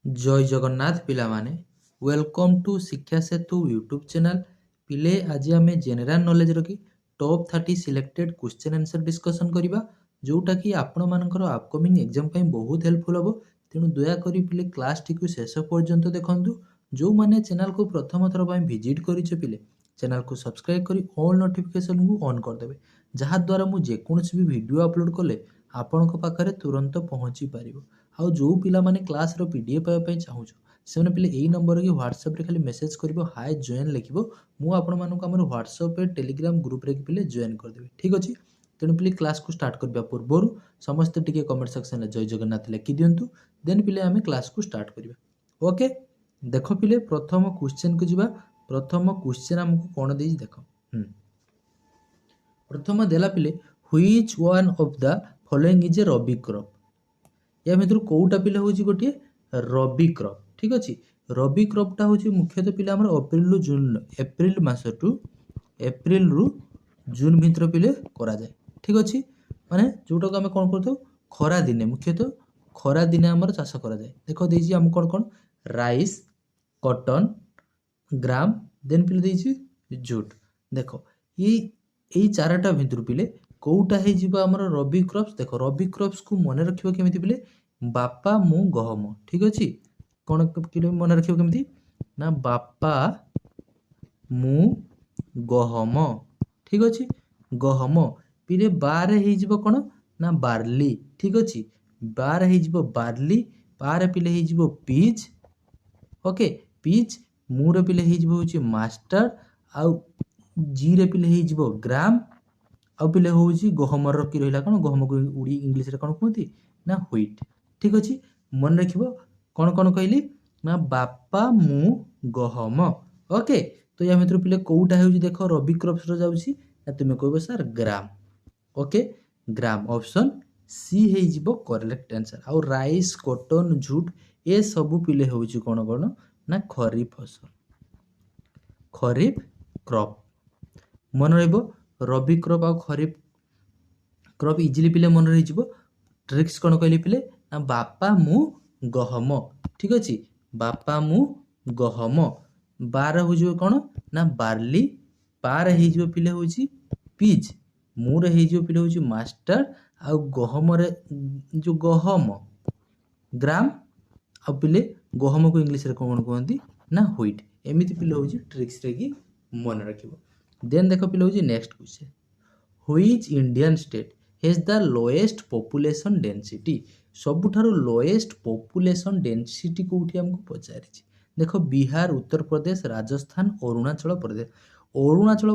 जय जगन्नाथ पिला माने वेलकम टू शिक्षा सेतु यूट्यूब चैनल पिले आज आम जेनेल नॉलेज रखी top 30 selected question answer discussion करवा जोटा कि आपण मानकर अपकमिंग एग्जाम बहुत हेल्पफुल हम तेणु दयाकोरी पिले क्लास टी शेष पर्यंत देखूँ जो मैंने चैनल को प्रथम थर विजिट करिचे पिले चैनल को सब्सक्राइब करी ऑल नोटिफिकेशन को ऑन करदे जहाद्वारा मुझे जेकोसी भी वीडियो अपलोड कले आपण पाखे तुरंत पहुँची पार आउ जो पिला माने क्लास रो पीडीएफ पाइबा चाहूँ से पिले यही नंबर की व्हाट्सएप रे खाली मेसेज कर हाय जॉइन लिख मु आपण मानक आम व्हाट्सएप टेलीग्राम ग्रुप रे पिले जॉइन करदेवी ठीक अच्छे तेणु पिले क्लास को स्टार्ट करने पूर्व समस्ते टिके कमेंट सेक्शन में जय जगन्नाथ लिखि दिंतु देन पिले आम क्लास को स्टार्ट करवा ओके देख पिले प्रथम क्वेश्चन को जीवा प्रथम क्वेश्चन आमको कौन दे देख प्रथम देला पिले which one of the following is A rabi crop या भितर कौटा पिला हूँ गोटे रबी क्रॉप ठीक अच्छे रबी क्रॉपटा हूँ मुख्यतः पिला अप्रिल जून एप्रिल मास टू एप्रिल रु जून भितर पिले करा जाए ठीक अच्छे माने जोटा आम कौन कर खरा दिने मुख्यतः खरा दिने आमर चाष करा जाए देख देजी आम कौन कौन राइस कॉटन ग्राम देन पिले देजी जूट देख ये चाराटा भितर पिले कौटा होमर रबी क्रॉप्स देख रबी क्रॉप्स को मन रखियो केमिति पिले बापा मु गहम ठीक अच्छे कौन मन रखियो केमिति ना बापा मु गहम ठीक अच्छे गहम पिले बार हो कौन ना बार्ली ठीक अच्छे बार हो बार्ली बार पिले हो पीच ओके पीच मुरे पिले हो मास्टर्ड आउ जी रे पिले हो ग्राम आउ पिले हूँ गहमर कि रहा कौन गहम को उड़ी इंग्लीश रे कौन कहती ना व्हीट ठीक अच्छे मन रख कौन कौन कहली ना बापा मु गहम ओके तो या भितर पिले कौटा हो देख रबी क्रॉप्स रो जाउछि ना तुम कहबो sir gram okay gram option C हो करेक्ट आंसर आउ राइस कॉटन झूट ए सबू पिले हूँ कौन कौन ना खरीफ फसल खरीफ क्रॉप मन रहिबो रबी क्रॉप आ खरीफ क्रॉप इजिली पिले मन रही ट्रिक्स कौन कहली पिले ना बापा मु गहम ठीक अच्छे बापा मु गहम बार हो कौन ना बार्ली बार हो पिले हूँ पीज मुरे हो पिले हूँ मास्टर्ड आउ गहम जो गहम ग्राम आ पिले गहम को इंग्लीश रे कौन कहती ना व्हीट एमती पिले हूँ ट्रिक्स रे कि मन रखिबो देन देख पिले हूँ next question which Indian state has the lowest population density सबुठारु लोएस्ट पॉपुलेशन डेंसिटी कोठी हमको पचारि देख बिहार उत्तर प्रदेश राजस्थान अरुणाचल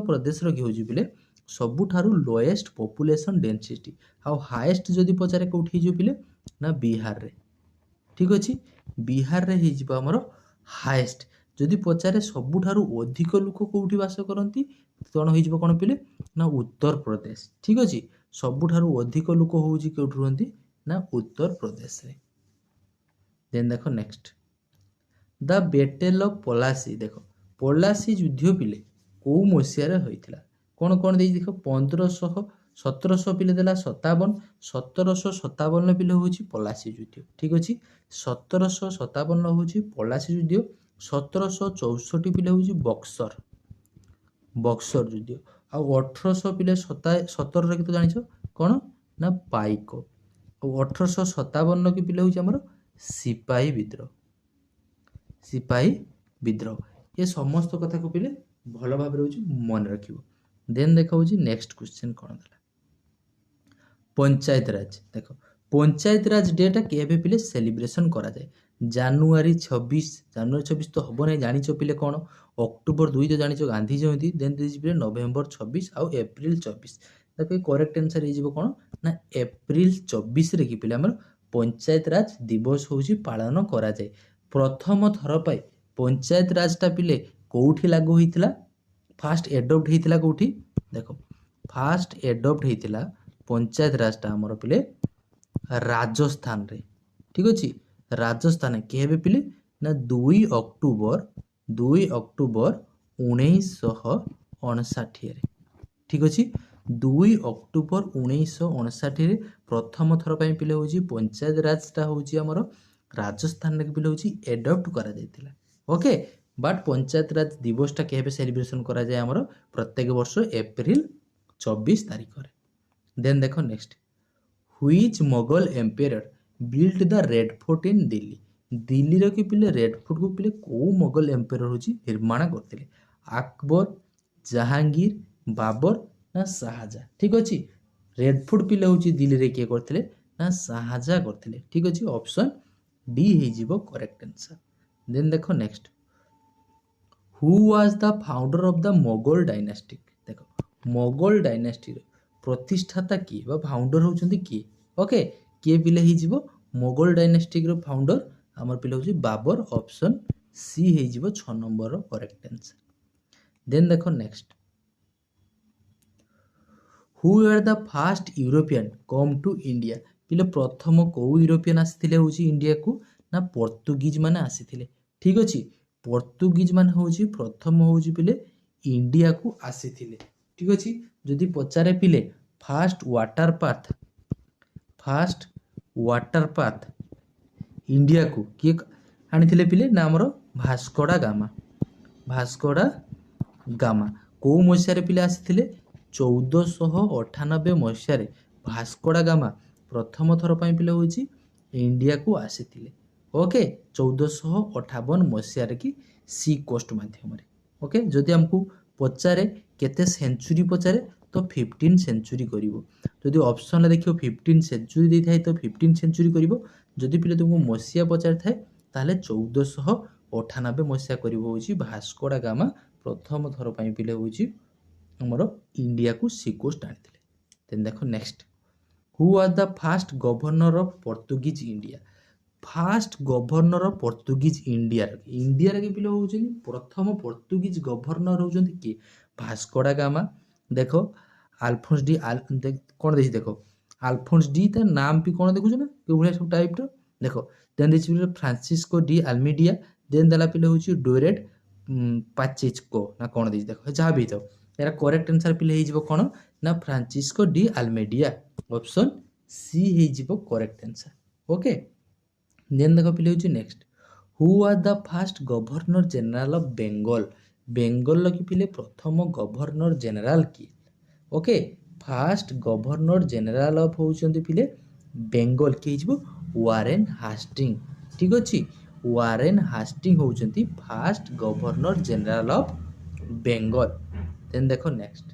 प्रदेश रो कि पिले सबुठारु लोएस्ट पॉपुलेशन डेंसिटी आउ हाईएस्ट जदि पचारे कोठी जो पिले ना बिहार रे ठीक अच्छे बिहार रे ही हमर हाईएस्ट जदि पचारे सबुठारु अधिक लोक कोठी वास करती कौन हो कौन पिले ना उत्तर प्रदेश ठीक अच्छे सबुठारु अधिक लोक हूँ कौटी रुहति ना उत्तर प्रदेश रे देन देख next the battle of Plassey देख पलासी युद्ध पिले कौ मसीह होता कौन कौन दे देख 1700 पिले देला 57 1757 पिले हूँ पलासी युद्ध ठीक अच्छे 1757 हूँ पलासी युद्ध 1764 पिले हूँ बक्सर युद्ध आ 1800 पिले 17 तो जान कौन ना पाइक और 1857 की पिले हूँ सिपाही विद्रोह ये समस्त कथा को पिले भल भाव मन रख देन देखा नेक्स्ट क्वेश्चन कौन देला पंचायत राज देख पंचायत राज डेटा केबे पिले सेलिब्रेशन करा जाए जानुआरी 26 तो हम नहीं जानी पिले कौन अक्टोबर 2 तो जानी गांधी जयंती देन पिले नवेम्बर 26 आउ एप्रिल 24 ताकि करेक्ट आंसर हो कौन ना एप्रिल 24 रे कि पिले हमर पंचायत राज दिवस हूँ पालन करा जाए प्रथम थर पाई पंचायत राजटा पिले कौठी लागू होता फास्ट एडप्ट होता कौठी देख फास्ट एडप्ट होता पंचायत राजटा आमर पिले राजस्थान रे ठीक अच्छे राजस्थान केबे पिले ना 2 अक्टोबर 1959 ठीक अच्छे 2 अक्टोबर 1959 प्रथम थर पिले हूँ पंचायत राजटा हूँ आमर ରାଜସ୍ଥାନରେ ପିଲେ ହେଉଛି ଏଡପ୍ଟ କରାଯାଇଥିଲା। ଓକେ, ବଟ୍ ପଞ୍ଚାୟତ ରାଜ ଦିବସଟା କେବେ ସେଲିବ୍ରେସନ୍ କରାଯାଏ ଆମର ପ୍ରତ୍ୟେକ ବର୍ଷ ଏପ୍ରିଲ 24 ତାରିଖରେ। ଦେନ୍ ଦେଖ next, which Mughal emperor build the Red Fort in Delhi. ଦିଲ୍ଲୀର କି ପିଲେ ରେଡ୍ ଫୋର୍ଟକୁ ପିଲେ କେଉଁ ମୋଗଲ ଏମ୍ପେରର ହେଉଛି ନିର୍ମାଣ କରିଥିଲେ? ଆକବର, ଜାହାଙ୍ଗୀର, ବାବର ନା ଶାହାଜାହା? ଠିକ୍ ଅଛି, ରେଡ୍ ଫୋର୍ଟ ପିଲେ ହେଉଛି ଦିଲ୍ଲୀରେ କିଏ କରିଥିଲେ? ନା ଶାହାଜାହା କରିଥିଲେ। ଠିକ୍ ଅଛି, ଅପସନ୍ ଡି ହେଇଯିବ କରେକ୍ଟ ଆନ୍ସର। ଦେନ୍ ଦେଖ next, who was the founder of the Mughal dynastic? ଦେଖ ମୋଗଲ ଡାଇନାଷ୍ଟିର ପ୍ରତିଷ୍ଠାତା କିଏ ବା ଫାଉଣ୍ଡର ହେଉଛନ୍ତି କିଏ? ଓକେ, କିଏ ପିଲେ ହେଇଯିବ ମୋଗଲ ଡାଇନାଷ୍ଟିକ୍ର ଫାଉଣ୍ଡର ଆମର ପିଲେ ହେଉଛି ବାବର। ଅପସନ୍ ସି ହେଇଯିବ 6 ନମ୍ବରର କରେକ୍ଟ ଆନ୍ସର। ଦେନ୍ ଦେଖ next, who are the first European come to India? ପିଲେ ପ୍ରଥମ କେଉଁ ୟୁରୋପିଆନ୍ ଆସିଥିଲେ ହେଉଛି ଇଣ୍ଡିଆକୁ? ନା ପର୍ତ୍ତୁଗୀଜ ମାନେ ଆସିଥିଲେ। ଠିକ୍ ଅଛି, ପର୍ତ୍ତୁଗୀଜ ମାନେ ହେଉଛି ପ୍ରଥମ ହେଉଛି ପିଲେ ଇଣ୍ଡିଆକୁ ଆସିଥିଲେ। ଠିକ୍ ଅଛି, ଯଦି ପଚାରେ ପିଲେ ଫାଷ୍ଟ ୱାଟର ପାଥ ଇଣ୍ଡିଆକୁ କିଏ ଆଣିଥିଲେ ପିଲେ? ନା ଆମର ଭାସ୍କୋଡା ଗାମା। କେଉଁ ମସିହାରେ ପିଲେ ଆସିଥିଲେ? 1498 ମସିହାରେ ଭାସ୍କୋଡା ଗାମା ପ୍ରଥମ ଥର ପାଇଁ ପିଲେ ହେଉଛି ଇଣ୍ଡିଆକୁ ଆସିଥିଲେ। ଓକେ, 1458 ମସିହାରେ କି ସି କୋଷ୍ଟ ମାଧ୍ୟମରେ। ଓକେ, ଯଦି ଆମକୁ ପଚାରେ କେତେ ସେଞ୍ଚୁରୀ ପଚାରେ ତ 15 ସେଞ୍ଚୁରୀ କରିବ। ଯଦି ଅପସନରେ ଦେଖିବ 15 ସେଞ୍ଚୁରୀ ଦେଇଥାଏ ତ 15 ସେଞ୍ଚୁରୀ କରିବ। ଯଦି ପିଲେ ତୁମକୁ ମସିହା ପଚାରିଥାଏ ତାହେଲେ 1498 ମସିହା କରିବ ହେଉଛି ଭାସ୍କୋଡା ଗାମା ପ୍ରଥମ ଥର ପାଇଁ ପିଲେ ହେଉଛି ଆମର ଇଣ୍ଡିଆକୁ ସି କୋଷ୍ଟ ଆଣିଥିଲେ। ଦେନ୍ ଦେଖ next, who was the first governor of Portuguese India? First governor of Portuguese ଇଣ୍ଡିଆର କି ପିଲା ହେଉଛନ୍ତି ପ୍ରଥମ ପର୍ତ୍ତୁଗୀଜ ଗଭର୍ଣ୍ଣର ହେଉଛନ୍ତି କିଏ? Vasco da Gama. ଦେଖ ଆଲଫୋନ୍ସ ଡି କ'ଣ ଦେଇଛି ଦେଖ, ଆଲଫୋନ୍ସ ଡି ତା ନାମ ବି କ'ଣ ଦେଖୁଛ ନା କେଉଁଭଳିଆ ସବୁ ଟାଇପ୍ର। ଦେଖ ଦେନ୍ ଦେଇଛି ପିଲେ ଫ୍ରାନ୍ସିସ୍କୋ ଡି ଆଲମିଡ଼ିଆ। ଦେନ୍ ଦେଲା ପିଲେ ହେଉଛି ଡୋରେଟ୍ ପାଚେସ୍କୋ ନା କ'ଣ ଦେଇଛି ଦେଖ, ଯାହା ବି ହେଇଥାଉ ଏହାର କରେକ୍ଟ ଆନ୍ସର ପିଲେ ହେଇଯିବ କ'ଣ? ନା Francisco de Almeida. Option C ହେଇଯିବ କରେକ୍ଟ ଆନ୍ସର। ଓକେ, ଦେନ୍ ଦେଖ ପିଲେ ହେଉଛି next, who are the first governor general of Bengal? ବେଙ୍ଗଲର କି ପିଲେ ପ୍ରଥମ ଗଭର୍ଣ୍ଣର ଜେନେରାଲ କିଏ? Okay, first governor general of ହେଉଛନ୍ତି ପିଲେ ବେଙ୍ଗଲ କିଏ ହେଇଯିବ? Warren Hastings. ଠିକ୍ ଅଛି, ୱାରେନ୍ ହାଷ୍ଟିଙ୍ଗ ହେଉଛନ୍ତି first governor general of Bengal. Then ଦେଖ next,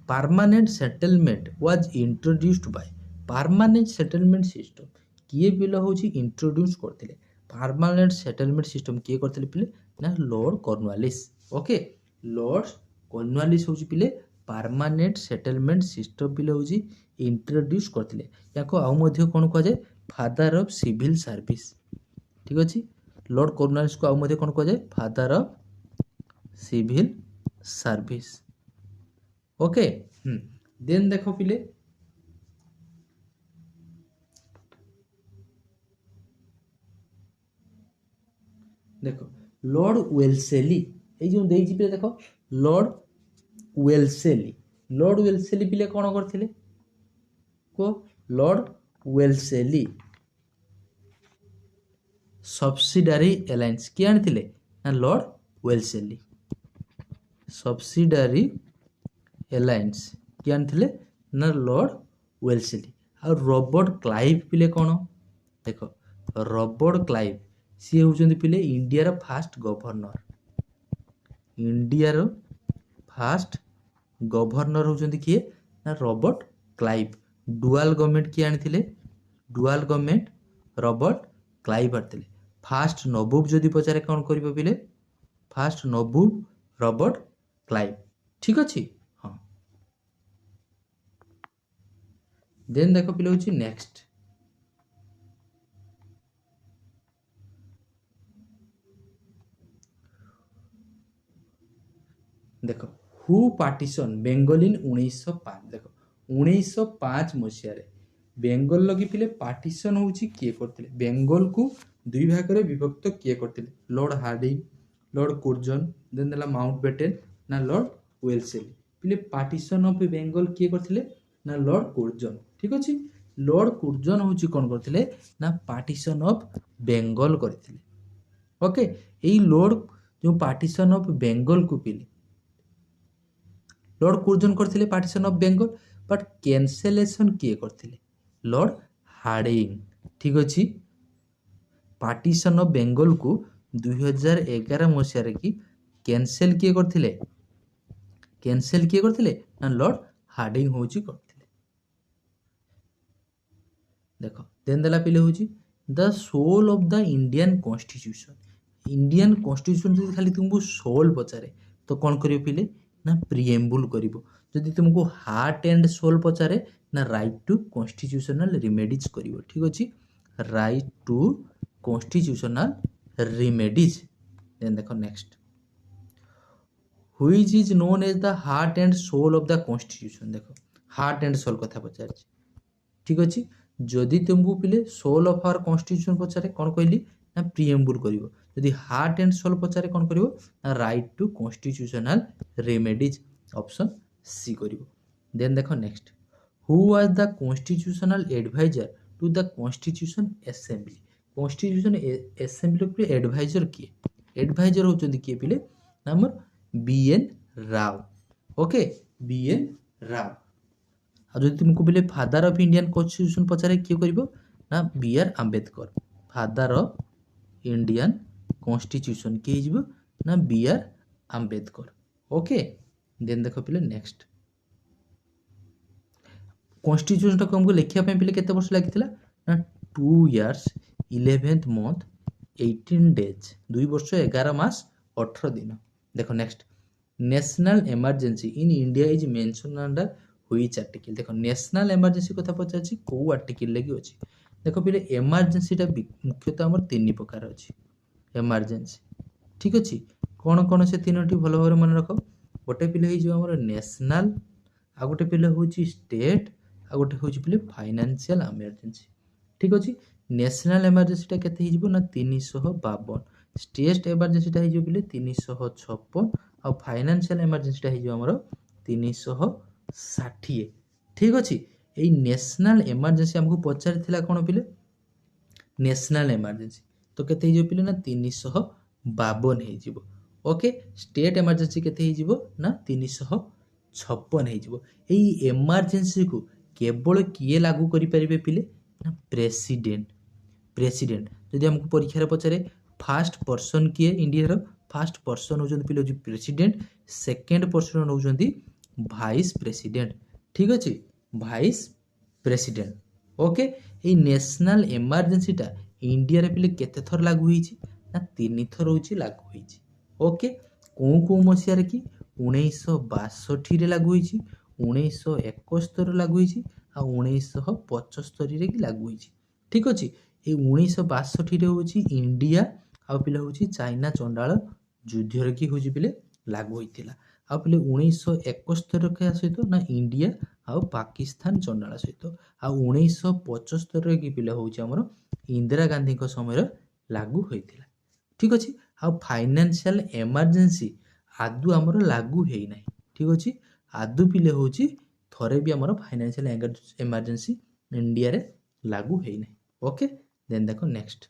permanent settlement was introduced by? Permanent settlement system କିଏ ପିଲେ ହେଉଛି ଇଣ୍ଟ୍ରୋଡ୍ୟୁସ୍ କରିଥିଲେ? ପାର୍ମାନେଣ୍ଟ ସେଟେଲମେଣ୍ଟ ସିଷ୍ଟମ କିଏ କରିଥିଲେ ପିଲେ? ନା Lord Cornwallis. Okay, Lord Cornwallis ହେଉଛି ପିଲେ ପାର୍ମାନେଣ୍ଟ ସେଟେଲମେଣ୍ଟ ସିଷ୍ଟମ ପିଲେ ହେଉଛି ଇଣ୍ଟ୍ରୋଡ୍ୟୁସ୍ କରିଥିଲେ। ୟାକୁ ଆଉ ମଧ୍ୟ କ'ଣ କୁହାଯାଏ? Father of civil service. ଠିକ୍ ଅଛି, ଲର୍ଡ କର୍ଣ୍ଣୱାଲିସ୍କୁ ଆଉ ମଧ୍ୟ କ'ଣ କୁହାଯାଏ? Father of civil service. Okay, then ଦେଖ ପିଲେ ଦେଖ ଲର୍ଡ ୱେଲସେଲି, ଏଇ ଯେଉଁ ଦେଇଛି ପିଲେ ଦେଖ ଲର୍ଡ ୱେଲସେଲି ପିଲେ କ'ଣ କରିଥିଲେ କୁହ? ଲର୍ଡ ୱେଲସେଲି ସବସିଡାରୀ ଆଲାଏନ୍ସ କିଏ ଆଣିଥିଲେ? ନା ଲର୍ଡ ୱେଲସେଲି। ସବସିଡାରୀ ଆଲାଏନ୍ସ କିଏ ଆଣିଥିଲେ? ନା ଲର୍ଡ ୱେଲସେଲି। ଆଉ ରବର୍ଟ କ୍ଲାଇଭ୍ ପିଲେ କ'ଣ? ଦେଖ ରବର୍ଟ କ୍ଲାଇଭ୍ ସିଏ ହେଉଛନ୍ତି ପିଲେ ଇଣ୍ଡିଆର ଫାଷ୍ଟ ଗଭର୍ଣ୍ଣର। ଇଣ୍ଡିଆର ଫାଷ୍ଟ ଗଭର୍ଣ୍ଣର ହେଉଛନ୍ତି କିଏ? ନା ରବର୍ଟ କ୍ଲାଇଭ୍। ଡୁଆଲ ଗଭର୍ଣ୍ଣମେଣ୍ଟ କିଏ ଆଣିଥିଲେ? ଡୁଆଲ ଗଭର୍ଣ୍ଣମେଣ୍ଟ ରବର୍ଟ କ୍ଲାଇଭ୍ ଆଣିଥିଲେ। ଫାଷ୍ଟ ନବୁବ ଯଦି ପଚାରେ କ'ଣ କରିବ ପିଲେ? ଫାଷ୍ଟ ନବୁବ ରବର୍ଟ କ୍ଲାଇଭ୍। ଠିକ୍ ଅଛି, ହଁ। ଦେନ୍ ଦେଖ ପିଲେ ହେଉଛି ନେକ୍ସଟ, ଦେଖ ହୁ ପାର୍ଟିସନ୍ ବେଙ୍ଗଲ ଇନ୍ 1905? ଦେଖ 1905 ମସିହାରେ ବେଙ୍ଗଲର କି ପିଲେ ପାର୍ଟିସନ୍ ହେଉଛି କିଏ କରିଥିଲେ? ବେଙ୍ଗଲକୁ ଦୁଇ ଭାଗରେ ବିଭକ୍ତ କିଏ କରିଥିଲେ? ଲର୍ଡ ହାର୍ଡିଂ, ଲର୍ଡ କୁର୍ଜନ, ଦେନ୍ ଦେଲା ମାଉଣ୍ଟ ବେଟେନ୍ ନା ଲର୍ଡ ୱେଲସେଲି? ପିଲେ ପାର୍ଟିସନ୍ ଅଫ୍ ବେଙ୍ଗଲ କିଏ କରିଥିଲେ? ନା ଲର୍ଡ କୁର୍ଜନ। ଠିକ୍ ଅଛି, लॉर्ड कुर्जन हूँ कौन करते ना पार्टीशन ऑफ बेंगल करते। ओके यही लॉर्ड जो पार्टीशन ऑफ बेंगल को पिले लॉर्ड कुर्जन करते partition of Bengal but cancellation किए करते लॉर्ड हार्डिंग। ठीक अच्छे पार्टीशन ऑफ बेंगल को 2011 मसीह कि कैंसल किए करते कैंसल किए करते ना लॉर्ड हार्डिंग हूँ करते। देख देन देला पिले हूँ the soul of the Indian constitution. Indian constitution जो खाली तुमको सोल पचारे तो कौन करियो पिले ना प्रिएम्बुल करिवो। जदि तुमको हार्ट एंड सोल पचारे ना राइट टू कॉन्स्टिट्यूशनल रिमेडीज करिवो। ठीक अच्छे right to constitutional remedies. Then देखो next which is known as the heart and soul of the constitution. देखो हार्ट एंड सोल कथा पचार। ठीक अच्छे जदि तुमको पिले सोल ऑफ आवर कॉन्स्टिट्यूशन पचारे कौन कहली ना प्रिएम्बुल करिवो। जदि हार्ट एंड सोल पचारे कौन करिवो ना right to constitutional remedies option C करिवो। देन देखो next who was the constitutional adviser to the constitution assembly. Constitution assembly पे एडवाइजर किए एडवाइजर होचंदी किए पिले हमर B N Rao. Okay B N Rao. और जदि तुमको बोले फादर ऑफ इंडियन कॉन्स्टिट्यूशन पचारे किए करिवो ना B R Ambedkar. Father of Indian constitution किए हिजबो ना B R Ambedkar. Okay then देखो पिले नेक्स्ट कॉन्स्टिट्यूशन टा हमको लिखिया पे पिले केते वर्ष लागितला ना 2 years 11th month 18 days 2 वर्ष 11 मास 18 दिन। देखो next national emergency in India is mention under which article. देखो नेशनल इमरजेंसी कथा पचारछि को आर्टिकल लगी अछि। देखो पिले इमरजेंसी टा मुख्यतः हमर तीन प्रकार अछि इमरजेंसी। ठीक अछि कौन कौन से तीनोटी भलो भाବରେ मन रख। गोटे पिले हो हमर नेशनल आ गोटे पिले होछि स्टेट आ गोटे होछि पिले फाइनेंशियल इमरजेंसी। ठीक अछि नेशनल इमरजेंसी टा केते हिजबो ना 352। स्टेट इमरजेंसी टा हिजबो पिले 356 आ फाइनेंशियल इमरजेंसी टा हिजबो हमर 360। ठीक अच्छे यही नेशनल इमरजेंसी आमको पचारि कौन पिले नेशनल इमरजेंसी तो केते हिजो पिले ना 352 हो। ओके स्टेट इमरजेंसी केते हिजो ना 356 हो। यही इमरजेंसी को केवल किए लागू करि परिबे पिले ना प्रेसिडेंट। प्रेसिडेंट जदि हमको परीक्षा रे पचारे फास्ट पर्सन किए इंडिया रो फास्ट पर्सन होजंती पिले प्रेसिडेंट सेकंड पर्सन होजंती भाइस प्रेसिडेंट। ठीक अच्छे भाइस प्रेसिडेंट। ओके ये नेशनल इमरजेंसी टा इंडिया रे पिले केते थर लागू होईची ना 3 थर होची लागू होईची। ओके को मसिया रे कि 1962 रे लागू होईची 1971 रे लागू होईची आ 1975 रे कि लागू होईची। ठीक अच्छे ये 1962 रे होची इंडिया आ पिले होची चाइना चंडाल युद्ध रे कि होची पिले लागू होईतिला। आ पिले 1971 क्या सहित ना इंडिया आ पाकिस्तान चंडाल सहित आ 1975 कि पिले होची हमर इंदिरा गांधी को समय लागू होईतिला। ठीक अछि आ फाइनेंशियल इमरजेंसी आदु हमर लागू हेई नाही। ठीक अछि आदु पिले होची थरे भी हमर फाइनेंशियल इमरजेंसी इंडिया रे लागू हेई नाही। ओके देन देखो next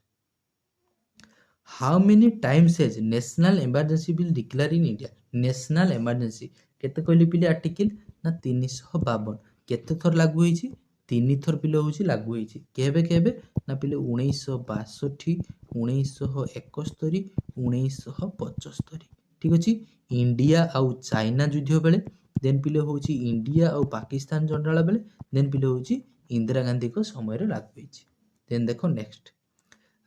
how many times has national emergency bill declare in India. National emergency केते कहली पिले आर्टिकल ना 352 केते थर लागू होईची 3 थर पिले होची लागू होईची केबे केबे ना पिले 1962 1971 1975। ठीक अछि इंडिया आउ चाइना युद्ध बेले देन पिले होची इंडिया आउ पाकिस्तान जंडाला बेले देन पिले होची इंदिरा गांधी को समय रे लागू होईची। देन देखो next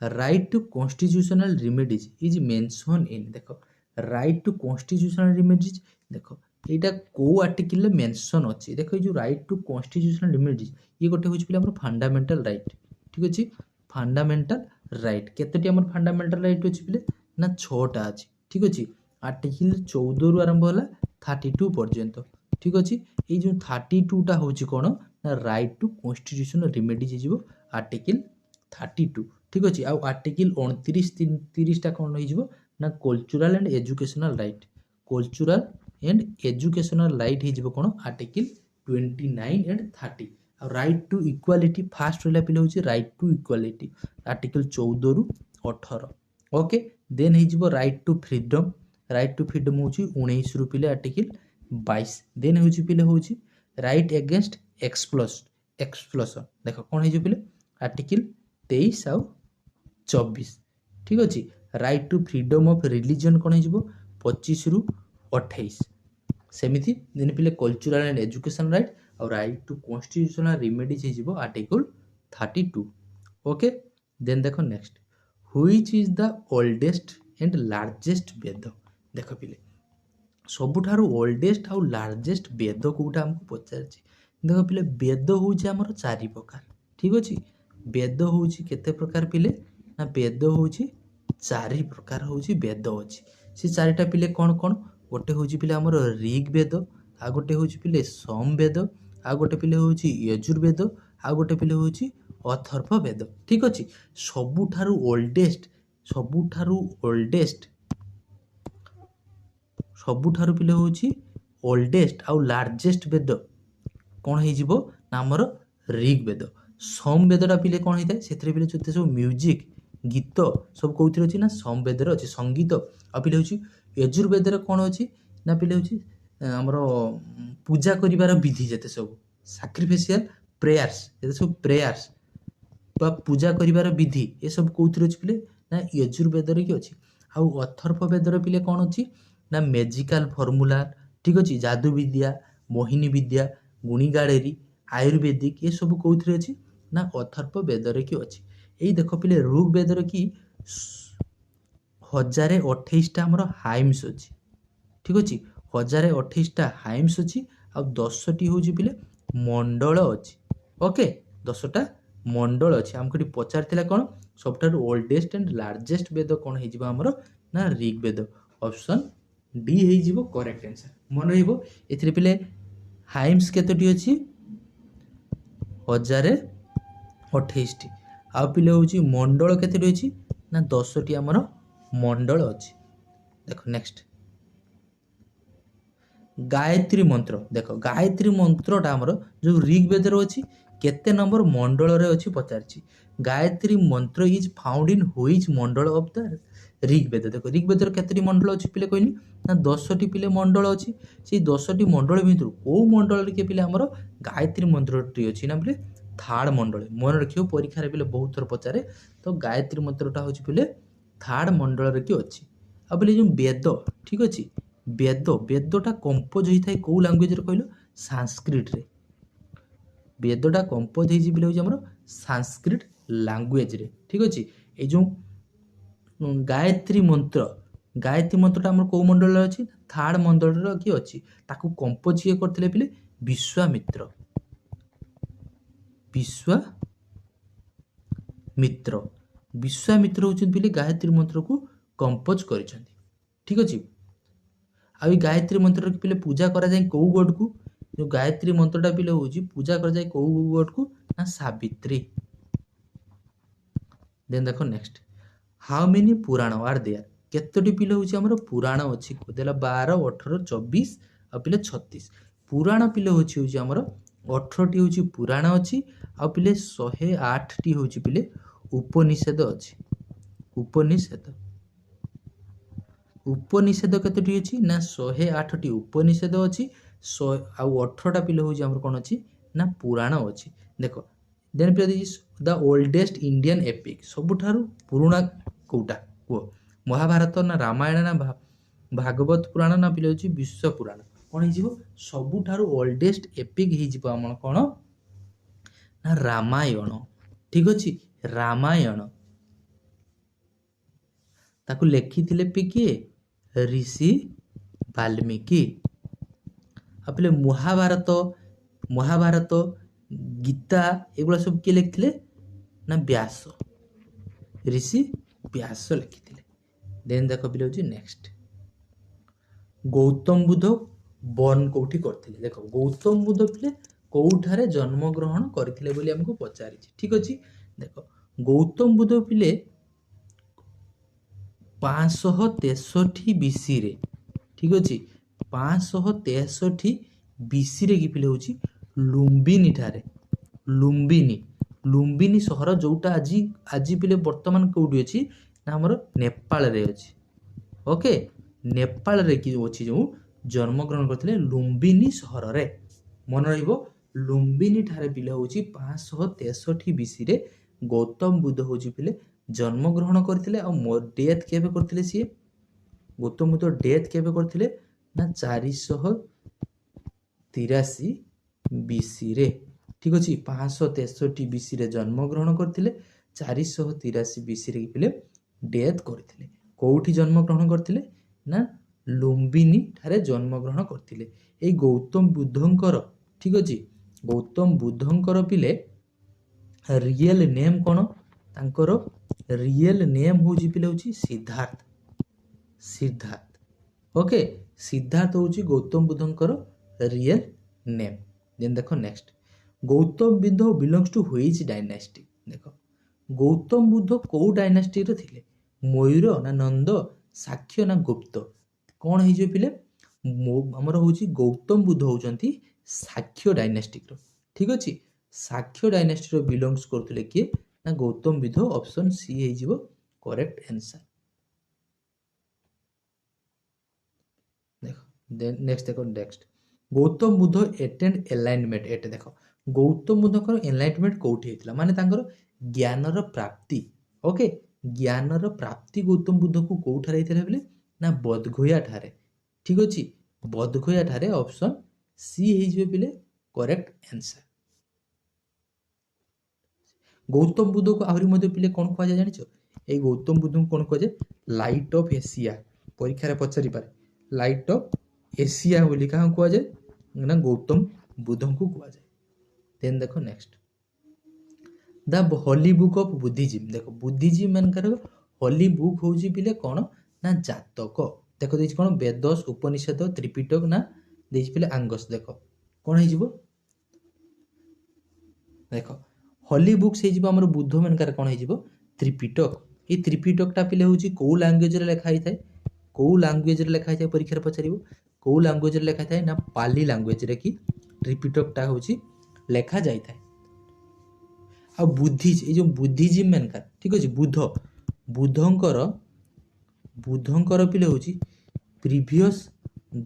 right to constitutional remedies is mention in. देखो राइट टू कॉन्स्टिट्यूशनल रेमेडीज देखो एटा को आर्टिकल रे मेंशन अछि। देखो ये जो राइट टू कॉन्स्टिट्यूशनल रेमेडीज ये गोटे होछि पिले हमर फंडामेंटल राइट। ठीक अछि फंडामेंटल राइट केतेटी हमर फंडामेंटल राइट अछि पिले ना 6टा अछि। ठीक अछि आर्टिकल 14 रु आरंभ होला 32 पर्यंत। ठीक अछि ए जो 32 टा होछि कोन ना राइट टू कॉन्स्टिट्यूशनल रेमेडीज हिजबो आर्टिकल 32। ठीक अछि आ आर्टिकल 29 30 टा कोन हिजबो ना cultural and educational right. Cultural and educational right हिजबो कोन आर्टिकल 29 एंड 30 ଆଉ ରାଇଟ୍ ଟୁ ଇକ୍ୱାଲିଟି ଫାଷ୍ଟ ରହିଲା ପିଲେ ହେଉଛି ରାଇଟ୍ ଟୁ ଇକ୍ୱାଲିଟି ଆର୍ଟିକଲ 14 ରୁ 18। ଓକେ, ଦେନ୍ ହେଇଯିବ right to freedom. Right to freedom ହେଉଛି 19 ରୁ ପିଲେ ଆର୍ଟିକଲ 22। ଦେନ୍ ହେଉଛି ପିଲେ ହେଉଛି ରାଇଟ୍ ଏଗେନ୍ଷ୍ଟ ଏକ୍ସପ୍ଲୋସନ୍। ଦେଖ କ'ଣ ହେଇଯିବ ପିଲେ ଆର୍ଟିକଲ 23 ଆଉ 24। ଠିକ୍ ଅଛି, right to freedom of religion କ'ଣ ହେଇଯିବ 25 ରୁ 28। ସେମିତି ଦେନ୍ ପିଲେ କଲଚରାଲ୍ ଆଣ୍ଡ ଏଜୁକେସନ୍ ରାଇଟ୍ ଆଉ ରାଇଟ୍ ଟୁ କନଷ୍ଟିଟ୍ୟୁସନାଲ୍ ରିମେଡିଜ୍ ହେଇଯିବ ଆର୍ଟିକଲ 32। ଓକେ, ଦେନ୍ ଦେଖ next which is the oldest and largest Veda. ଦେଖ ପିଲେ ସବୁଠାରୁ ଓଲ୍ଡେଷ୍ଟ ଆଉ ଲାର୍ଜେଷ୍ଟ ବେଦ କେଉଁଟା ଆମକୁ ପଚାରିଛି। ଦେଖ ପିଲେ ବେଦ ହେଉଛି ଆମର 4 ପ୍ରକାର। ଠିକ୍ ଅଛି, ବେଦ ହେଉଛି କେତେ ପ୍ରକାର ପିଲେ ନା ବେଦ ହେଉଛି 4 ପ୍ରକାର ହେଉଛି ବେଦ ଅଛି। ସେ 4ଟା ପିଲେ କ'ଣ କ'ଣ? ଗୋଟେ ହେଉଛି ପିଲେ ଆମର ଋଗ୍ ବେଦ, ଆଉ ଗୋଟେ ହେଉଛି ପିଲେ ସମ ବେଦ, ଆଉ ଗୋଟେ ପିଲେ ହେଉଛି ୟଜୁର୍ବେଦ, ଆଉ ଗୋଟେ ପିଲେ ହେଉଛି ଅଥର୍ବ ବେଦ। ଠିକ୍ ଅଛି, ସବୁଠାରୁ ପିଲେ ହେଉଛି ଓଲ୍ଡେଷ୍ଟ ଆଉ ଲାର୍ଜେଷ୍ଟ ବେଦ କ'ଣ ହେଇଯିବ ନା ଆମର ଋଗ୍ ବେଦ। ସମ ବେଦଟା ପିଲେ କ'ଣ ହେଇଥାଏ ସେଥିରେ ପିଲେ ଯେତେ ସବୁ ମ୍ୟୁଜିକ୍ ଗୀତ ସବୁ କେଉଁଥିରେ ଅଛି ନା ସମ ବେଦରେ ଅଛି, ସଙ୍ଗୀତ। ଆଉ ପିଲେ ହେଉଛି ୟଜୁର୍ବେଦରେ କ'ଣ ଅଛି ନା ପିଲେ ହେଉଛି ଆମର ପୂଜା କରିବାର ବିଧି ଯେତେ ସବୁ ସାକ୍ରିଫିସିଆଲ ପ୍ରେୟାର୍ସ, ଯେତେ ସବୁ ପ୍ରେୟାର୍ସ ବା ପୂଜା କରିବାର ବିଧି ଏସବୁ କେଉଁଥିରେ ଅଛି ପିଲେ ନା ୟଜୁର୍ବେଦରେ କି ଅଛି। ଆଉ ଅଥର୍ବ ବେଦରେ ପିଲେ କ'ଣ ଅଛି ନା ମେଜିକାଲ ଫର୍ମୁଲା, ଠିକ୍ ଅଛି, ଯାଦୁ ବିଦ୍ୟା, ମୋହିନୀ ବିଦ୍ୟା, ଗୁଣିଗାରେରୀ, ଆୟୁର୍ବେଦିକ ଏସବୁ କେଉଁଥିରେ ଅଛି ନା ଅଥର୍ବ ବେଦରେ କି ଅଛି। ଏଇ ଦେଖ ପିଲେ ଋଗ୍ ବେଦରେ କି 1028ଟା ଆମର ହାଇମ୍ସ ଅଛି। ଠିକ୍ ଅଛି, 1028ଟା ହାଇମ୍ସ ଅଛି ଆଉ 10ଟି ହେଉଛି ପିଲେ ମଣ୍ଡଳ ଅଛି। ଓକେ, 10ଟା ମଣ୍ଡଳ ଅଛି। ଆମକୁ ଏଠି ପଚାରିଥିଲା କ'ଣ ସବୁଠାରୁ ଓଲ୍ଡେଷ୍ଟ ଆଣ୍ଡ ଲାର୍ଜେଷ୍ଟ ବେଦ କ'ଣ ହେଇଯିବ ଆମର ନା ଋଗ୍ ବେଦ। ଅପସନ୍ ଡି ହେଇଯିବ କରେକ୍ଟ ଆନ୍ସର। ମନେ ରହିବ ଏଥିରେ ପିଲେ ହାଇମ୍ସ କେତୋଟି ଅଛି 1028ଟି, ଆଉ ପିଲେ ହେଉଛି ମଣ୍ଡଳ କେତୋଟି ଅଛି ନା 10ଟି ଆମର ମଣ୍ଡଳ ଅଛି। ଦେଖ ନେକ୍ସଟ ଗାୟତ୍ରୀ ମନ୍ତ୍ର। ଦେଖ ଗାୟତ୍ରୀ ମନ୍ତ୍ରଟା ଆମର ଯେଉଁ ଋଗ୍ ବେଦରେ ଅଛି କେତେ ନମ୍ବର ମଣ୍ଡଳରେ ଅଛି ପଚାରିଛି। Gayatri mantra is found in which mandala of the Rig Veda. ଦେଖ ଋଗ୍ ବେଦର କେତୋଟି ମଣ୍ଡଳ ଅଛି ପିଲେ କହିଲି ନା 10ଟି ପିଲେ ମଣ୍ଡଳ ଅଛି। ସେଇ 10ଟି ମଣ୍ଡଳ ଭିତରୁ କେଉଁ ମଣ୍ଡଳରେ କିଏ ପିଲେ ଆମର ଗାୟତ୍ରୀ ମନ୍ତ୍ରଟି ଅଛି ନା ପିଲେ ଥାର୍ଡ଼ ମଣ୍ଡଳ। ମନେ ରଖିବ ପରୀକ୍ଷାରେ ପିଲେ ବହୁତ ଥର ପଚାରେ, ତ ଗାୟତ୍ରୀ ମନ୍ତ୍ରଟା ହେଉଛି ପିଲେ ଥାର୍ଡ଼ ମଣ୍ଡଳରେ କି ଅଛି। ଆଉ ପିଲେ ଯେଉଁ ବେଦ, ଠିକ୍ ଅଛି, ବେଦଟା କମ୍ପୋଜ ହେଇଥାଏ କେଉଁ ଲାଙ୍ଗୁଏଜରେ କହିଲ ସାଂସ୍କ୍ରିଟରେ। ବେଦଟା କମ୍ପୋଜ ହେଇଛି ପିଲେ ହେଉଛି ଆମର ସାଂସ୍କ୍ରିଟ ଲାଙ୍ଗୁଏଜରେ। ଠିକ୍ ଅଛି, ଏଇ ଯେଉଁ ଗାୟତ୍ରୀ ମନ୍ତ୍ରଟା ଆମର କେଉଁ ମଣ୍ଡଳରେ ଅଛି ଥାର୍ଡ଼ ମଣ୍ଡଳର କିଏ ଅଛି। ତାକୁ କମ୍ପୋଜ କିଏ କରିଥିଲେ ପିଲେ ବିଶ୍ୱାମିତ୍ର ହେଉଛନ୍ତି ପିଲେ ଗାୟତ୍ରୀ ମନ୍ତ୍ରକୁ କମ୍ପୋଜ କରିଛନ୍ତି। ଠିକ୍ ଅଛି, ଆଉ ଏଇ ଗାୟତ୍ରୀ ମନ୍ତ୍ରରେ ପିଲେ ପୂଜା କରାଯାଏ କେଉଁ ଗଡ଼କୁ। ଯେଉଁ ଗାୟତ୍ରୀ ମନ୍ତ୍ରଟା ପିଲେ ହେଉଛି ପୂଜା କରାଯାଏ କେଉଁ ଗଡ଼କୁ ନା ସାବିତ୍ରୀ। ଦେନ୍ ଦେଖ ନେକ୍ସଟ ହାଉ ମେନି ପୁରାଣ ଆର୍ ଦେୟାର। କେତୋଟି ପିଲେ ହେଉଛି ଆମର ପୁରାଣ ଅଛି ଦେଲା 12, 18, 24 ଆଉ ପିଲେ 36। ପୁରାଣ ପିଲେ ହେଉଛି ଆମର 18ଟି ହେଉଛି ପୁରାଣ ଅଛି ଆଉ ପିଲେ 108ଟି ହେଉଛି ପିଲେ ଉପନିଷେଦ ଅଛି। ଉପନିଷେଦ କେତୋଟି ଅଛି ନା 108ଟି ଉପନିଷେଦ ଅଛି, ଆଉ 18ଟା ପିଲେ ହେଉଛି ଆମର କ'ଣ ଅଛି ନା ପୁରାଣ ଅଛି। ଦେଖ ଦେନ୍ ପିଲେ ଦ ଓଲ୍ଡେଷ୍ଟ ଇଣ୍ଡିଆନ୍ ଏପିକ୍। ସବୁଠାରୁ ପୁରୁଣା କେଉଁଟା କୁହ, ମହାଭାରତ ନା ରାମାୟଣ ନା ଭାଗବତ ପୁରାଣ ନା ପିଲେ ହେଉଛି ବିଶ୍ୱ ପୁରାଣ। କ'ଣ ହେଇଯିବ ସବୁଠାରୁ ଓଲ୍ଡେଷ୍ଟ ଏପିକ୍ ହେଇଯିବ ଆମର କ'ଣ ନା ରାମାୟଣ। ଠିକ୍ ଅଛି, ରାମାୟଣ ତାକୁ ଲେଖିଥିଲେ କିଏ ଋଷି ବାଲ୍ମୀକି। ଆଉ ପିଲେ ମହାଭାରତ ଗୀତା ଏଗୁଡ଼ା ସବୁ କିଏ ଲେଖିଥିଲେ ନା ବ୍ୟାସ, ଋଷି ବ୍ୟାସ ଲେଖିଥିଲେ। ଦେନ୍ ଦେଖ ପିଲେ ହେଉଛି ନେକ୍ସଟ ଗୌତମ ବୁଦ୍ଧ ବର୍ଣ୍ଣ କେଉଁଠି କରିଥିଲେ। ଦେଖ ଗୌତମ ବୁଦ୍ଧ ପିଲେ କେଉଁଠାରେ ଜନ୍ମଗ୍ରହଣ କରିଥିଲେ ବୋଲି ଆମକୁ ପଚାରିଛି। ଠିକ୍ ଅଛି, ଦେଖ ଗୌତମ ବୁଦ୍ଧ ପିଲେ 563 ବିସିରେ, ଠିକ୍ ଅଛି, 563 ବିସିରେ କି ପିଲେ ହେଉଛି ଲୁମ୍ବିନୀ ଠାରେ ଲୁମ୍ବିନି। ଲୁମ୍ବିନି ସହର ଯୋଉଟା ଆଜି ଆଜି ପିଲେ ବର୍ତ୍ତମାନ କୋଉଠି ଅଛି ନା ଆମର ନେପାଳରେ ଅଛି। ଓକେ, ନେପାଳରେ କି ଅଛି ଯେଉଁ ଜନ୍ମଗ୍ରହଣ କରିଥିଲେ ଲୁମ୍ବିନି ସହରରେ। ମନେ ରହିବ, ଲୁମ୍ବିନି ଠାରେ ପିଲେ ହେଉଛି 563 ବିସିରେ ଗୌତମ ବୁଦ୍ଧ ହେଉଛି ପିଲେ ଜନ୍ମଗ୍ରହଣ କରିଥିଲେ। ଆଉ ଡେଥ୍ କେବେ କରିଥିଲେ ସିଏ? ଗୌତମ ବୁଦ୍ଧ ଡେଥ୍ କେବେ କରିଥିଲେ ନା 483 ବିସିରେ। ଠିକ ଅଛି, 563 ବିସିରେ ଜନ୍ମଗ୍ରହଣ କରିଥିଲେ, 483 ବିସିରେ ପିଲେ ଡେଥ୍ କରିଥିଲେ। କୋଉଠି ଜନ୍ମଗ୍ରହଣ କରିଥିଲେ ନା ଲୁମ୍ବିନି ଠାରେ ଜନ୍ମଗ୍ରହଣ କରିଥିଲେ। ଏଇ ଗୌତମ ବୁଦ୍ଧଙ୍କର, ଠିକ ଅଛି, ଗୌତମ ବୁଦ୍ଧଙ୍କର ପିଲେ ରିଏଲ ନେମ୍ କ'ଣ? ତାଙ୍କର ରିଏଲ ନେମ୍ ହେଉଛି ପିଲେ ହେଉଛି ସିଦ୍ଧାର୍ଥ। ସିଦ୍ଧାର୍ଥ। ଓକେ, ସିଦ୍ଧାର୍ଥ ହେଉଛି ଗୌତମ ବୁଦ୍ଧଙ୍କର ରିଏଲ ନେମ୍। ଦେନ୍ ଦେଖ next, Gautam Buddha belongs to which dynasty? ଦେଖ, ଗୌତମ ବୁଦ୍ଧ କୋଉ ଡାଇନାଷ୍ଟିର ଥିଲେ? ମୟୂର ନା ନନ୍ଦ, ଶାକ୍ୟ ନା ଗୁପ୍ତ? କ'ଣ ହେଇଯିବ ପିଲେ? ଆମର ହେଉଛି ଗୌତମ ବୁଦ୍ଧ ହେଉଛନ୍ତି ଶାକ୍ୟ ଡାଇନାଷ୍ଟିର। ଠିକ ଅଛି, ଶାକ୍ୟ ଡାଇନାଷ୍ଟିର ବିଲଙ୍ଗସ୍ କରୁଥିଲେ କିଏ ନା ଗୌତମ ବୁଦ୍ଧ। ଅପସନ୍ ସି ହେଇଯିବ କରେକ୍ଟ ଆନ୍ସର। ଦେଖ ନେକ୍ସଟ ଦେଖ, next Gautam Buddha attend enlightenment at. ଦେଖ, ଗୌତମ ବୁଦ୍ଧଙ୍କର ଏନଲାଇଟମେଣ୍ଟ କୋଉଠି ହେଇଥିଲା? ମାନେ ତାଙ୍କର ଜ୍ଞାନର ପ୍ରାପ୍ତି। ଓକେ, ଜ୍ଞାନର ପ୍ରାପ୍ତି ଗୌତମ ବୁଦ୍ଧକୁ କୋଉଠାରେ ହେଇଥିଲା ବୋଲେ ନା ବୋଧଗୟା ଠାରେ। ଠିକ ଅଛି, ବୋଧଗୟା ଠାରେ। ଅପସନ୍ ସି ହେଇଯିବ ପିଲେ କରେକ୍ଟ ଆନ୍ସର। ଗୌତମ ବୁଦ୍ଧକୁ ଆହୁରି ମଧ୍ୟ ପିଲେ କ'ଣ କୁହାଯାଏ ଜାଣିଛ? ଏଇ ଗୌତମ ବୁଦ୍ଧଙ୍କୁ କ'ଣ କୁହାଯାଏ? Light of Asia. ପରୀକ୍ଷାରେ ପଚାରିପାରେ ଲାଇଟ୍ ଅଫ୍ ଏସିଆ ବୋଲି କାହାକୁ କୁହାଯାଏ ନା ଗୌତମ ବୁଦ୍ଧଙ୍କୁ କୁହାଯାଏ। ଦେନ୍ ଦେଖ next, the Holi book of Buddhism. ଦେଖ, ବୁଦ୍ଧିଜିମ୍ ମାନଙ୍କର ହୋଲି ବୁକ୍ ହେଉଛି ପିଲେ କ'ଣ ନା ଜାତକ। ଦେଖ ଦେଇଛି କ'ଣ? ବେଦସ୍, ଉପନିଷଦ, ତ୍ରିପିଟକ ନା ଦେଇଛି ପିଲେ ଆଙ୍ଗସ। ଦେଖ କ'ଣ ହେଇଯିବ? ଦେଖ, ହୋଲି ବୁକ୍ସ ହେଇଯିବ ଆମର ବୁଦ୍ଧ ମାନଙ୍କର କ'ଣ ହେଇଯିବ? ତ୍ରିପିଟକ। ଏଇ ତ୍ରିପିଟକଟା ପିଲେ ହେଉଛି କୋଉ ଲାଙ୍ଗୁଏଜରେ ଲେଖା ହେଇଥାଏ? କୋଉ ଲାଙ୍ଗୁଏଜରେ ଲେଖା ହେଇଥାଏ ପରୀକ୍ଷାରେ ପଚାରିବ। କୋଉ ଲାଙ୍ଗୁଏଜରେ ଲେଖା ହେଇଥାଏ ନା ପାଲି ଲାଙ୍ଗୁଏଜରେ କି ତ୍ରିପିଟକଟା ହେଉଛି ଲେଖା ଯାଇଥାଏ। ଆଉ ବୁଦ୍ଧି, ଏଇ ଯେଉଁ ବୁଦ୍ଧିଜିମ୍ ମାନଙ୍କର, ଠିକ ଅଛି, ବୁଦ୍ଧଙ୍କର ପିଲେ ହେଉଛି ପ୍ରିଭିୟସ୍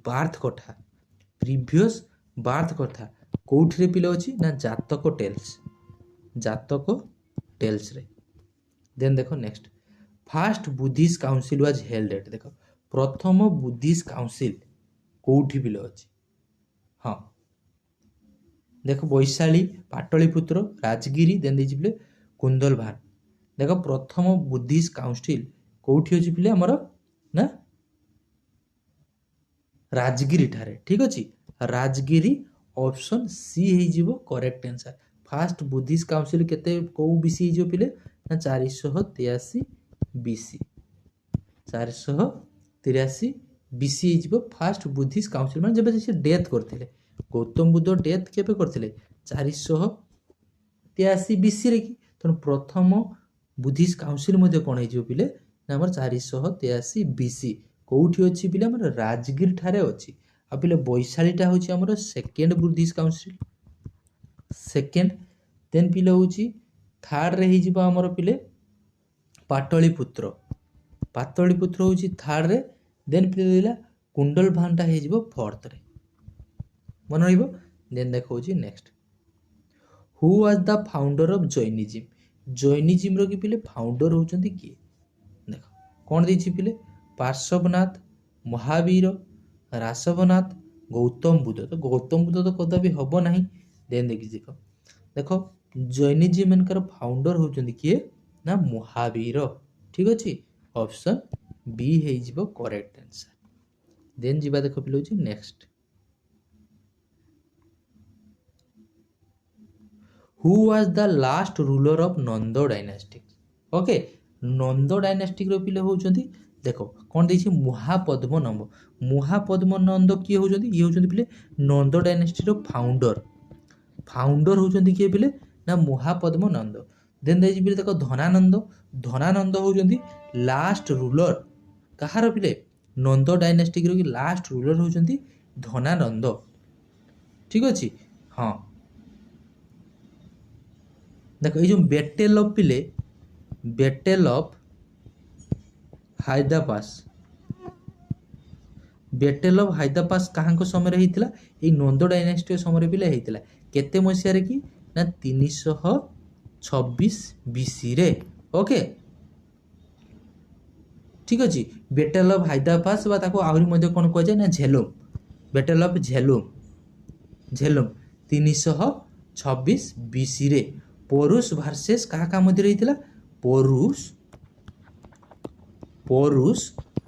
ବାର୍ଥ କଥା। ପ୍ରିଭିୟସ୍ ବାର୍ଥ କଥା କୋଉଠିରେ ପିଲେ ଅଛି ନା ଜାତକ ଟେଲ୍ସ। ଜାତକ ଟେଲ୍ସରେ। ଦେନ୍ ଦେଖ next, first Buddhist council was held at. ଦେଖ, ପ୍ରଥମ ବୁଦ୍ଧିଷ୍ଟ କାଉନସିଲ କୋଉଠି ପିଲେ ଅଛି? ହଁ, ଦେଖ, ବୈଶାଳୀ, ପାଟଳିପୁତ୍ର, ରାଜଗିରି, ଦେନ୍ ଦେଇଛି ପିଲେ କୁନ୍ଦଲଭାନ। ଦେଖ, ପ୍ରଥମ ବୁଦ୍ଧିଷ୍ଟ କାଉନସିଲ କୋଉଠି ଅଛି ପିଲେ ଆମର ନା ରାଜଗିରି ଠାରେ। ଠିକ ଅଛି, ରାଜଗିରି। ଅପସନ୍ ସି ହେଇଯିବ correct answer. First Buddhist council କେତେ କୋଉ ବିସି ହେଇଯିବ ପିଲେ ନା 483 ବିସି। 483 ବିସି ହେଇଯିବ ଫାଷ୍ଟ ବୁଦ୍ଧିଷ୍ଟ କାଉନସିଲ, ମାନେ ଯେବେ ସେ ଡେଥ୍ କରିଥିଲେ। ଗୌତମ ବୁଦ୍ଧ ଡେଥ୍ କେବେ କରିଥିଲେ? 483 ବିସିରେ କି। ତେଣୁ ପ୍ରଥମ ବୁଦ୍ଧିଷ୍ଟ କାଉନସିଲ ମଧ୍ୟ କ'ଣ ହେଇଯିବ ପିଲେ ନା ଆମର 483 ବିସି। କୋଉଠି ଅଛି ପିଲେ? ଆମର ରାଜଗିରି ଠାରେ ଅଛି। ଆଉ ପିଲେ ବୈଶାଳୀଟା ହେଉଛି ଆମର ସେକେଣ୍ଡ ବୁଦ୍ଧିଷ୍ଟ କାଉନସିଲ, ସେକେଣ୍ଡ। ଦେନ୍ ପିଲେ ହେଉଛି ଥାର୍ଡରେ ହେଇଯିବ ଆମର ପିଲେ ପାଟଳିପୁତ୍ର। ପାଟଳିପୁତ୍ର ହେଉଛି ଥାର୍ଡରେ। ଦେନ୍ ପିଲେ ରହିଲା କୁଣ୍ଡଲଭାନଟା ହେଇଯିବ ଫୋର୍ଥରେ। ମନେ ରହିବ। ଦେନ୍ ଦେଖାଉଛି next, who was the founder of Jainism? ଜୈନିଜିମ୍ର କି ପିଲେ ଫାଉଣ୍ଡର ହେଉଛନ୍ତି କିଏ? ଦେଖ କ'ଣ ଦେଇଛି ପିଲେ? ପାର୍ଶ୍ୱବନାଥ, ମହାବୀର, ରାସବନାଥ, ଗୌତମ ବୁଦ୍ଧ। ତ ଗୌତମ ବୁଦ୍ଧ ତ କଦାପି ହବ ନାହିଁ। ଦେନ୍ ଦେଖିଛି ଦେଖ, ଜୈନିଜିମ୍ ମାନଙ୍କର ଫାଉଣ୍ଡର ହେଉଛନ୍ତି କିଏ ନା ମହାବୀର। ଠିକ ଅଛି, ଅପସନ୍ ବି ହେଇଯିବ କରେକ୍ଟ ଆନ୍ସର। ଦେନ୍ ଯିବା ଦେଖ ପିଲେ ହେଉଛି next, who was the last ruler of Nanda dynastic? Okay, Nanda ଡାଇନାଷ୍ଟିକ୍ର ପିଲେ ହେଉଛନ୍ତି, ଦେଖ କ'ଣ ଦେଇଛି? ମହାପଦ୍ମ ନନ୍ଦ। ମହାପଦ୍ମ ନନ୍ଦ କିଏ ହେଉଛନ୍ତି? ଇଏ ହେଉଛନ୍ତି ପିଲେ ନନ୍ଦ ଡାଇନାଷ୍ଟିର ଫାଉଣ୍ଡର। ଫାଉଣ୍ଡର ହେଉଛନ୍ତି କିଏ ପିଲେ ନା ମହାପଦ୍ମ ନନ୍ଦ। ଦେନ୍ ଦେଇଛି ପିଲେ ଦେଖ ଧନାନନ୍ଦ। ଧନାନନ୍ଦ ହେଉଛନ୍ତି ଲାଷ୍ଟ ରୁଲର। କାହାର ପିଲେ? ନନ୍ଦ ଡାଇନାଷ୍ଟିକ୍ର କି ଲାଷ୍ଟ ରୁଲର ହେଉଛନ୍ତି ଧନାନନ୍ଦ। ଠିକ ଅଛି, ହଁ। देख ये जो बैटल ऑफ पिले बैटल ऑफ हायदापास बैटल ऑफ हायदापास कहाँ समय होता ये नंद डायनेस्टी समय पिले होता केते मसीह कि ना 326 BC रे ओके ठीक अच्छे बैटल ऑफ हायदापास आहरी कौन कहुए ना Jhelum battle of Jhelum 326 BC रे पोरुस वर्सेस क्या मध्य होता पोरुस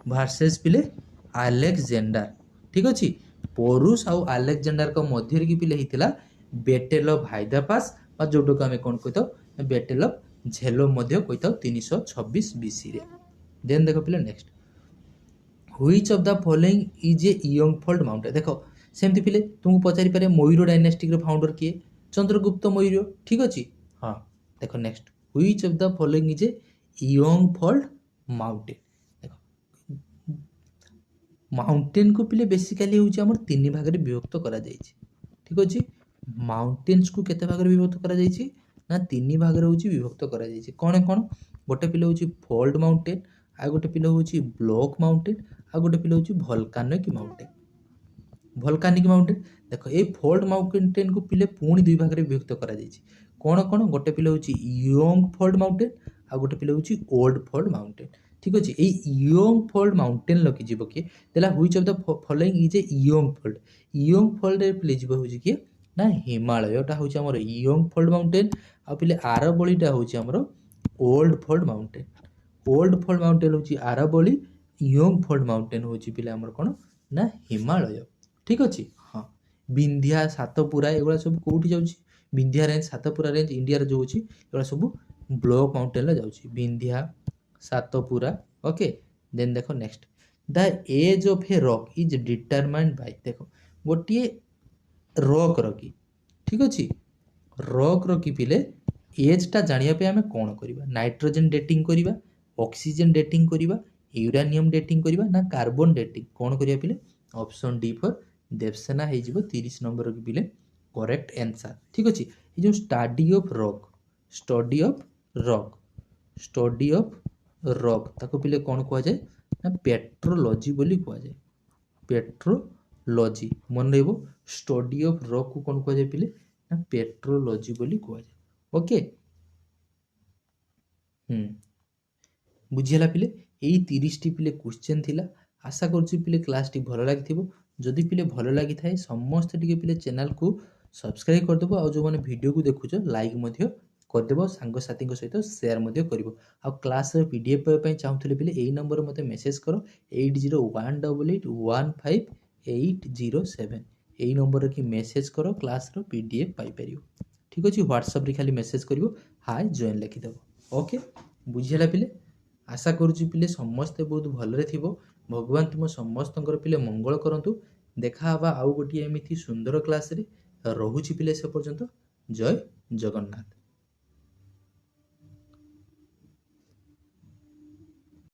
वर्सेस पिले आलेक्जेंडर ठीक अच्छे पोरुस आउ आलेक्जेंडर का मध्य की पिले होता बैटल ऑफ हायदापास जोटा को आम कौन कही बैटल ऑफ झेलुम कही 326 BC रे देन देखो पिले next which of the following is a young fold mountain देखो सेमती पिले तुमको पचारि पारे मयूर डायनेस्टिक रो फाउंडर किए चंद्रगुप्त मौर्य ठीक अच्छे हाँ देखो next which of the following is a young fold mountain देखो माउंटेन को पिले बेसिकली होची हमर तीन भाग रे विभक्त करा जायछि ठीक अच्छे माउंटेन्स को केते भाग रे विभक्त करा जायछि ना तीन भाग रे होची विभक्त करा जायछि कोन कोन गोटे पिले होची फोल्ड माउंटेन आ गोटे पिले होची ब्लॉक माउंटेन आ गोटे पिले होची वोल्केनिक माउंटेन देखो ये फोल्ड माउंटेन को पिले पुणी दुई भाग रे विभक्त करा जायछि कोन कोन गोटे पिले होची यंग फोल्ड माउंटेन आ गोटे पिले होची ओल्ड फोल्ड माउंटेन ठीक अच्छे यंग फोल्ड माउंटेन लकी जीव किए देला which of the following is a young fold रे पिले जीव होची किए ना हिमालयटा होची हमर यंग फोल्ड माउंटेन आ पिले आरवलीटा होची हमर ओल्ड फोल्ड माउंटेन होची आरवली यंग फोल्ड माउंटेन होची पिले हमर कोन ना हिमालय ठीक अच्छे हाँ विंध्या सातपुरा एगुड़ा सब कौटी जाऊँगी Vindhya range Satpura range India जो होची एगुड़ा सब ब्लॉक माउंटेन रे जाऊँगी विंध्या सातपुरा ओके देन देखो next the age of a rock is determined by देखो गोटे रॉक रखी ठीक अच्छे रॉक रखी पिले एजटा जानिया आम कौन करवा नाइट्रोजन डेटिंग करवा ऑक्सीजन डेटिंग करवा यूरानियम डेटिंग करवा ना कार्बन डेटिंग कौन करिया पिले ऑप्शन डी फॉर देवसेना हो 30 नंबर की पिले करेक्ट आंसर ठीक अच्छे ये जो स्टडी ऑफ रॉक ताको पिले कौन कह जाए ना पेट्रोलॉजी बोली कह जाए पेट्रोलॉजी मन रहिबो स्टडी ऑफ रॉक को कौन कह जाए पिले ना पेट्रोलॉजी बोली कह जाए ओके बुझीला पिले यही 30 टी पिले क्वेश्चन थिला आशा करुच्ची पिले क्लास टी भल लगी जदि पिले भल लगी थाए समस्त टिके पिले चैनल को सब्सक्राइब करदेव आ जो मैंने वीडियो को देखुच लाइक मध्य करदेव सांगसाथी सहित शेयर मध्य करिवो आ क्लास पीडीएफ पाई चाहूले पिले यही नंबर मते मेसेज करो 8018881587 यही नंबर की मेसेज करो क्लास पीडीएफ पाई परियो ठीक अच्छे व्हाट्सएप रे खाली मेसेज करिवो हाय जॉइन लिखिदेव ओके बुझीला पिले आशा करुच्ची पिले समस्ते बहुत भलरे थिबो भगवान तुम समस्त पिले मंगल करंतु देखा हवा आउ गोटे एमिति सुंदर क्लास रे रहुची पिले से पर्यंत जय जगन्नाथ।